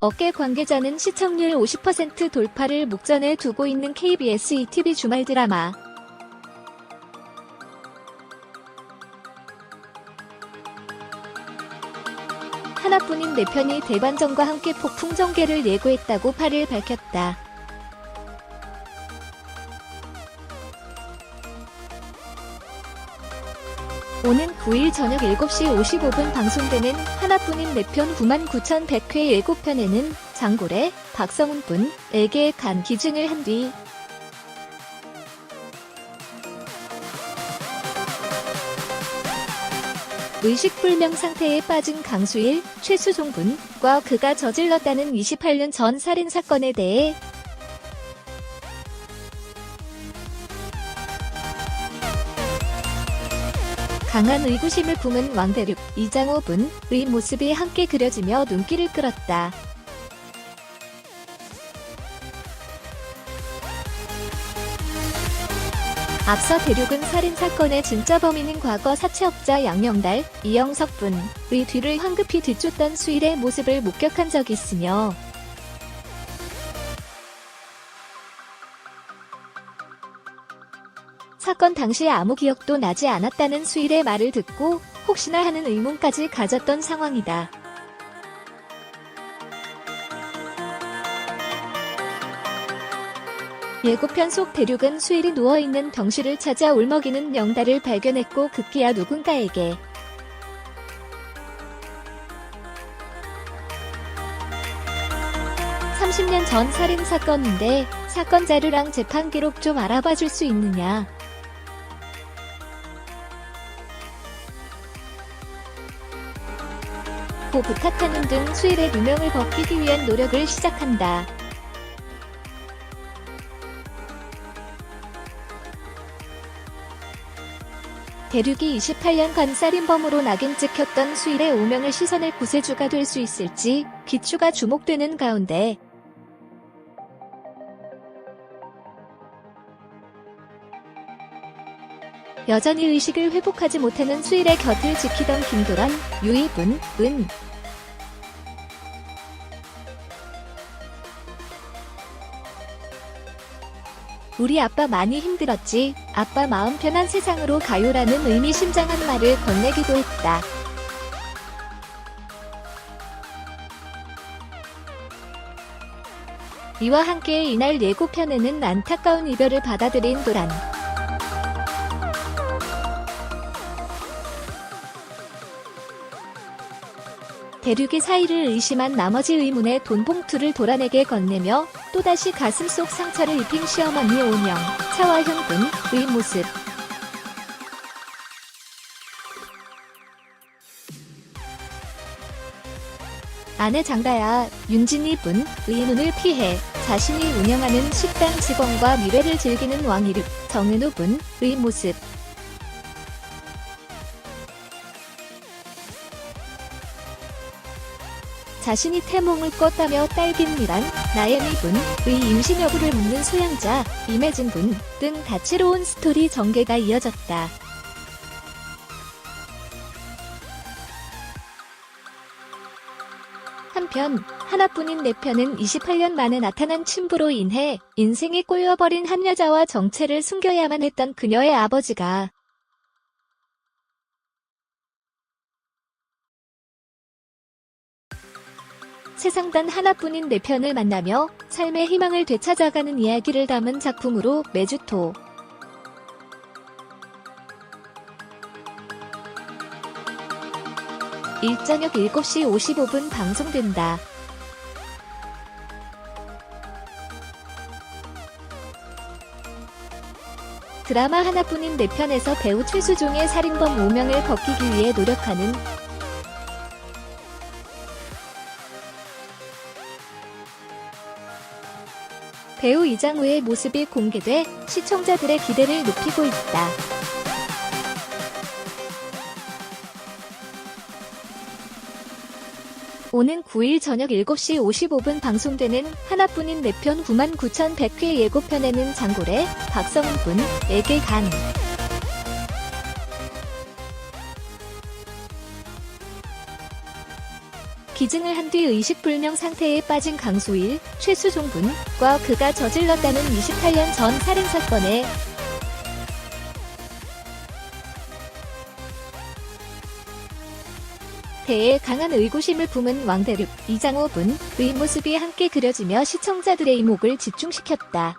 업계 관계자는 시청률 50% 돌파를 목전에 두고 있는 KBS ETV 주말 드라마 하나뿐인 내 편이 대반전과 함께 폭풍 전개를 예고했다고 8일 밝혔다. 오는 9일 저녁 7시 55분 방송되는 하나뿐인 내 편 99,100회 예고편에는 장고래, 박성훈 분에게 간 기증을 한 뒤 의식불명 상태에 빠진 강수일, 최수종 분과 그가 저질렀다는 28년 전 살인사건에 대해 강한 의구심을 품은 왕대륙, 이장호 분의 모습이 함께 그려지며 눈길을 끌었다. 앞서 대륙은 살인사건의 진짜 범인인 과거 사채업자 양명달, 이영석 분의 뒤를 황급히 뒤쫓던 수일의 모습을 목격한 적이 있으며 사건 당시에 아무 기억도 나지 않았다는 수일의 말을 듣고 혹시나 하는 의문까지 가졌던 상황이다. 예고편 속 대륙은 수일이 누워있는 병실을 찾아 울먹이는 명달을 발견했고 급기야 누군가에게 (30년) 전 살인사건인데 사건 자료랑 재판 기록 좀 알아봐 줄 수 있느냐. 고 부탁하는 등 수일의 누명을 벗기기 위한 노력을 시작한다. 대륙이 28년간 살인범으로 낙인 찍혔던 수일의 오명을 시선의 구세주가 될 수 있을지 귀추가 주목되는 가운데 여전히 의식을 회복하지 못하는 수일의 곁을 지키던 김도란, 유이분, 우리 아빠 많이 힘들었지, 아빠 마음 편한 세상으로 가요라는 의미심장한 말을 건네기도 했다. 이와 함께 이날 예고편에는 안타까운 이별을 받아들인 도란, 대륙의 사이를 의심한 나머지 의문의 돈봉투를 도란에게 건네며 또다시 가슴 속 상처를 입힌 시어머니 오명, 차화형 분의 모습. 아내 장다야, 윤진이 분의 눈을 피해 자신이 운영하는 식당 직원과 미래를 즐기는 왕이륙, 정은우 분의 모습. 자신이 태몽을 꿨다며 딸김미란, 나혜미 분의 임신 여부를 묻는 소양자, 임혜진 분 등 다채로운 스토리 전개가 이어졌다. 한편 하나뿐인 내 편은 28년 만에 나타난 친부로 인해 인생이 꼬여버린 한 여자와 정체를 숨겨야만 했던 그녀의 아버지가 세상 단 하나뿐인 내 편을 만나며 삶의 희망을 되찾아가는 이야기를 담은 작품으로 매주 일 저녁 7시 55분 방송된다. 드라마 하나뿐인 내 편에서 배우 최수종의 살인범 오명을 벗기기 위해 노력하는 배우 이장우의 모습이 공개돼 시청자들의 기대를 높이고 있다. 오는 9일 저녁 7시 55분 방송되는 하나뿐인 내 편 99,100회 예고편에는 장고래, 박성훈 분에게 간 기증을 한 뒤 의식불명 상태에 빠진 강소일, 최수종군과 그가 저질렀다는 28년 전 살인사건에 대해 강한 의구심을 품은 왕대륙, 이장호 군의 모습이 함께 그려지며 시청자들의 이목을 집중시켰다.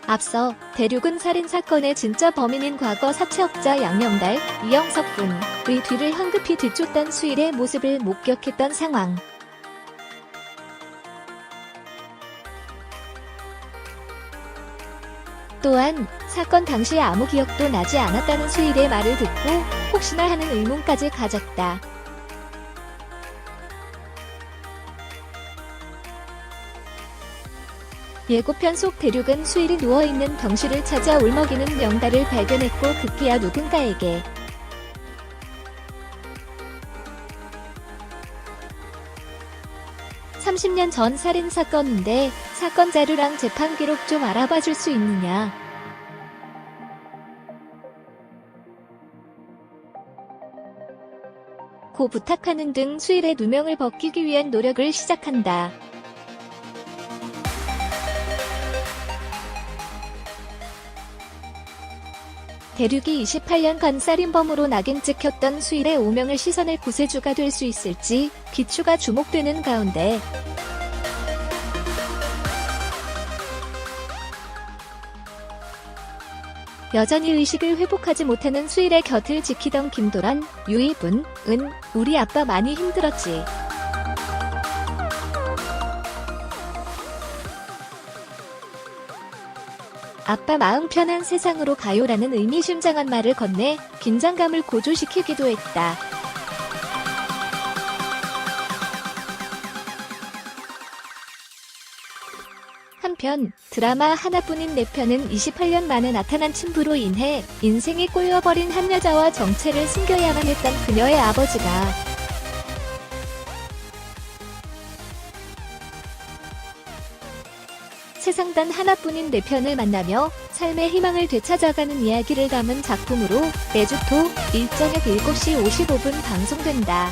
앞서 대륙은 살인사건의 진짜 범인인 과거 사채업자 양명달, 이영석 군의 뒤를 황급히 뒤쫓던 수일의 모습을 목격했던 상황. 또한 사건 당시 아무 기억도 나지 않았다는 수일의 말을 듣고 혹시나 하는 의문까지 가졌다. 예고편 속 대륙은 수일이 누워있는 병실을 찾아 울먹이는 명달을 발견했고 급기야 누군가에게 (30년) 전 살인사건인데 사건 자료랑 재판 기록 좀 알아봐 줄 수 있느냐. 고 부탁하는 등 수일의 누명을 벗기기 위한 노력을 시작한다. 대륙이 28년간 살인범으로 낙인 찍혔던 수일의 오명을 시선의 구세주가 될 수 있을지 기추가 주목되는 가운데 여전히 의식을 회복하지 못하는 수일의 곁을 지키던 김도란, 유이분은 우리 아빠 많이 힘들었지. 아빠 마음 편한 세상으로 가요라는 의미심장한 말을 건네 긴장감을 고조시키기도 했다. 한편 드라마 하나뿐인 내 편은 28년 만에 나타난 친부로 인해 인생이 꼬여버린 한 여자와 정체를 숨겨야만 했던 그녀의 아버지가 세상 단 하나뿐인 내 편을 만나며 삶의 희망을 되찾아가는 이야기를 담은 작품으로 매주 토.일 저녁 7시 55분 방송된다.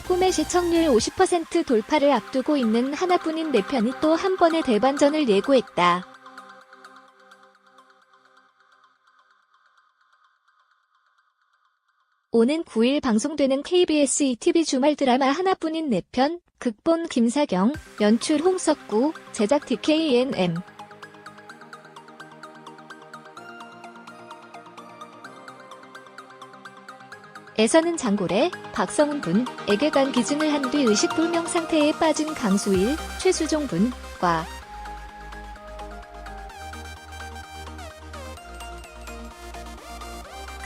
꿈의 시청률 50% 돌파를 앞두고 있는 하나뿐인 내 편이 또 한 번의 대반전을 예고했다. 오는 9일 방송되는 KBS ETV 주말 드라마 하나뿐인 내 편, 극본 김사경, 연출 홍석구, 제작 DKNM. 에서는 장고래, 박성훈 분에게 간 기증을 한 뒤 의식불명 상태에 빠진 강소일, 최수종 분과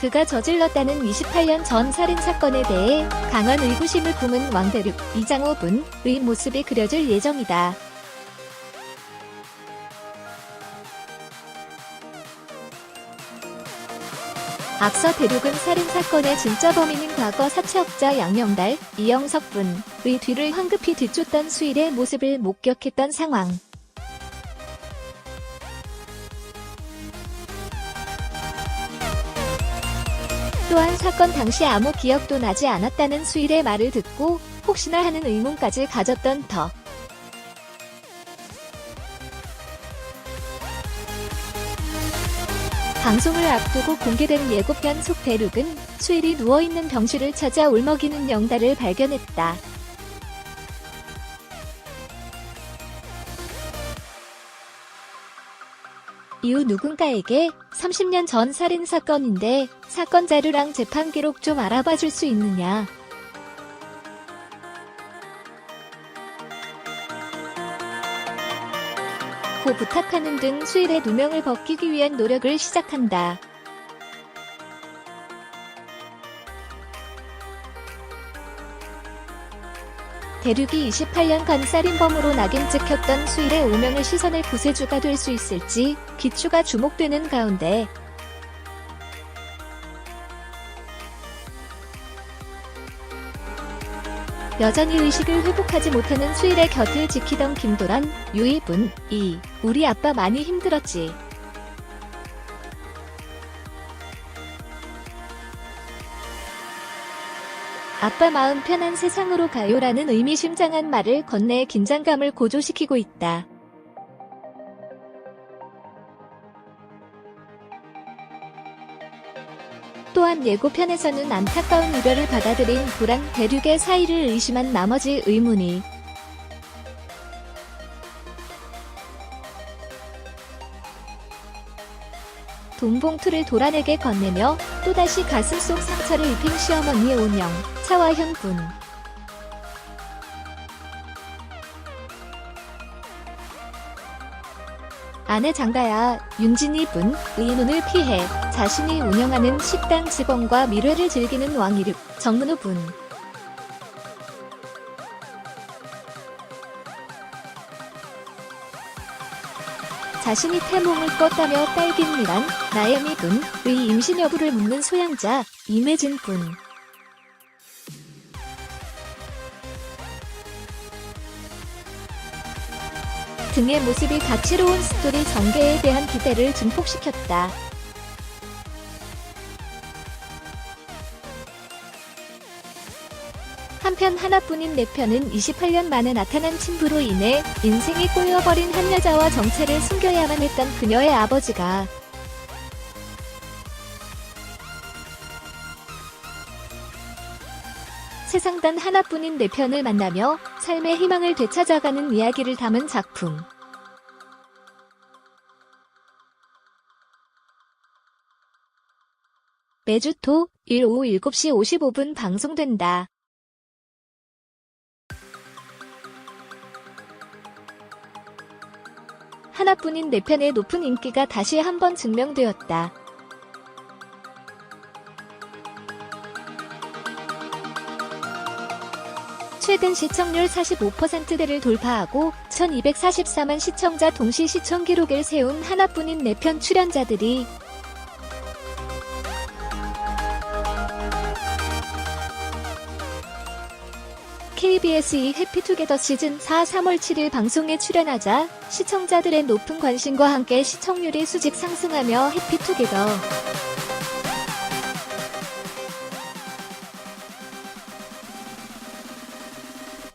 그가 저질렀다는 28년 전 살인사건에 대해 강한 의구심을 품은 왕대륙, 이장호 분의 모습이 그려질 예정이다. 앞서 대륙은 살인사건의 진짜 범인인 과거 사채업자 양명달, 이영석 분의 뒤를 황급히 뒤쫓던 수일의 모습을 목격했던 상황. 또한 사건 당시 아무 기억도 나지 않았다는 수일의 말을 듣고 혹시나 하는 의문까지 가졌던 터. 방송을 앞두고 공개된 예고편 속 대륙은 수일이 누워있는 병실을 찾아 울먹이는 명달을 발견했다. 이후 누군가에게 30년 전 살인사건인데 사건 자료랑 재판 기록 좀 알아봐 줄 수 있느냐. 고 부탁하는 등 수일의 누명을 벗기기 위한 노력을 시작한다. 대륙이 28년간 살인범으로 낙인 찍혔던 수일의 오명을 시선의 구세주가 될 수 있을지 기추가 주목되는 가운데 여전히 의식을 회복하지 못하는 수일의 곁을 지키던 김도란, 유이분, 우리 아빠 많이 힘들었지. 아빠 마음 편한 세상으로 가요라는 의미심장한 말을 건네 긴장감을 고조시키고 있다. 또한 예고편에서는 안타까운 이별을 받아들인 도랑 대륙의 사이를 의심한 나머지 의문이 돈봉투를 도란에게 건네며 또다시 가슴속 상처를 입힌 시어머니의 온영, 차화현 군. 아내 장가야, 윤진이 분, 의논을 피해 자신이 운영하는 식당 직원과 밀회를 즐기는 왕이륙, 정문우 분. 자신이 태몽을 꿨다며 딸긴미란, 나혜미 분, 의 임신 여부를 묻는 소양자, 임혜진 분. 등의 모습이 다채로운 스토리 전개에 대한 기대를 증폭시켰다. 한편 하나뿐인 내 편은 28년 만에 나타난 친부로 인해 인생이 꼬여버린 한 여자와 정체를 숨겨야만 했던 그녀의 아버지가 세상 단 하나뿐인 내 편을 만나며 삶의 희망을 되찾아가는 이야기를 담은 작품. 매주 토, 일 오후 7시 55분 방송된다. 하나뿐인 내 편의 높은 인기가 다시 한번 증명되었다. 최근 시청률 45%대를 돌파하고 1244만 시청자 동시 시청 기록을 세운 하나뿐인 내 편 출연자들이 KBS 2 해피투게더 시즌4 3월 7일 방송에 출연하자 시청자들의 높은 관심과 함께 시청률이 수직 상승하며 해피투게더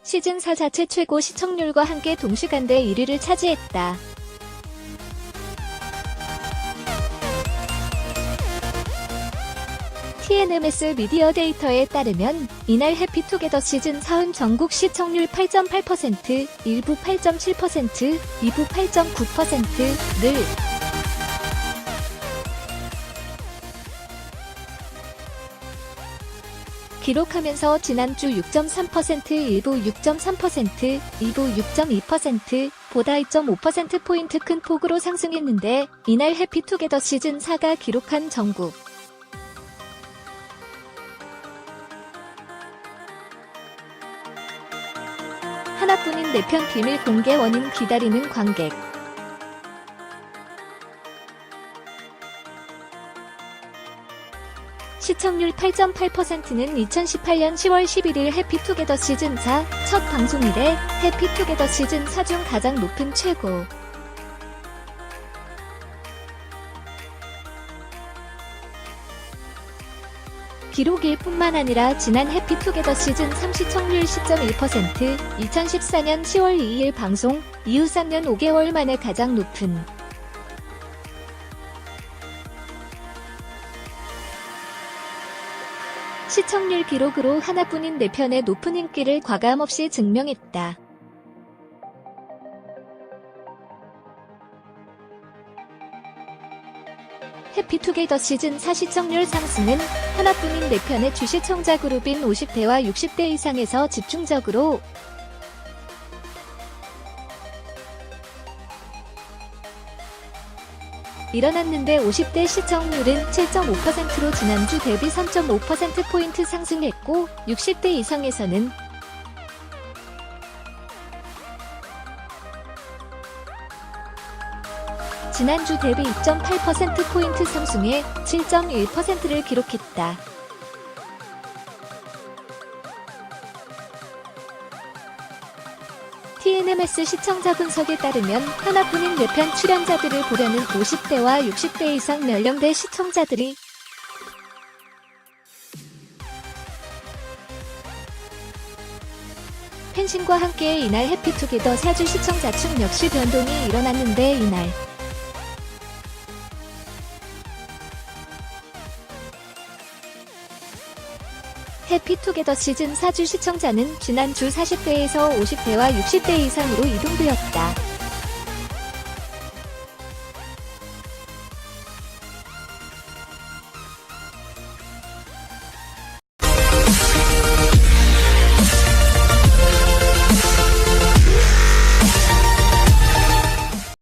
시즌4 자체 최고 시청률과 함께 동시간대 1위를 차지했다. TNMS 미디어 데이터에 따르면 이날 해피투게더 시즌4은 전국 시청률 8.8%, 1부 8.7%, 2부 8.9%를 기록하면서 지난주 6.3%, 1부 6.3%, 2부 6.2% 보다 2.5%포인트 큰 폭으로 상승했는데 이날 해피투게더 시즌4가 기록한 전국 하나뿐인 내 편 비밀 공개 원인 기다리는 관객. 시청률 8.8%는 2018년 10월 11일 해피투게더 시즌4 첫 방송일에 해피투게더 시즌4 중 가장 높은 최고. 기록일 뿐만 아니라 지난 해피투게더 시즌3 시청률 10.1%, 2014년 10월 2일 방송 이후 3년 5개월 만에 가장 높은 시청률 기록으로 하나뿐인 내 편의 높은 인기를 과감없이 증명했다. 해피투게더 시즌4 시청률 상승은 하나뿐인 내 편의 주시청자 그룹인 50대와 60대 이상에서 집중적으로 일어났는데 50대 시청률은 7.5%로 지난주 대비 3.5%포인트 상승했고 60대 이상에서는 지난주 대비 2.8%포인트 상승해 7.1%를 기록했다. TNMS 시청자 분석에 따르면 하나뿐인 뇌편 출연자들을 보려는 50대와 60대 이상 연령대 시청자들이 펜싱과 함께 이날 해피투게더 4주 시청자 중 역시 변동이 일어났는데 이날 해피투게더 시즌 4주 시청자는 지난주 40대에서 50대와 60대 이상으로 이동되었다.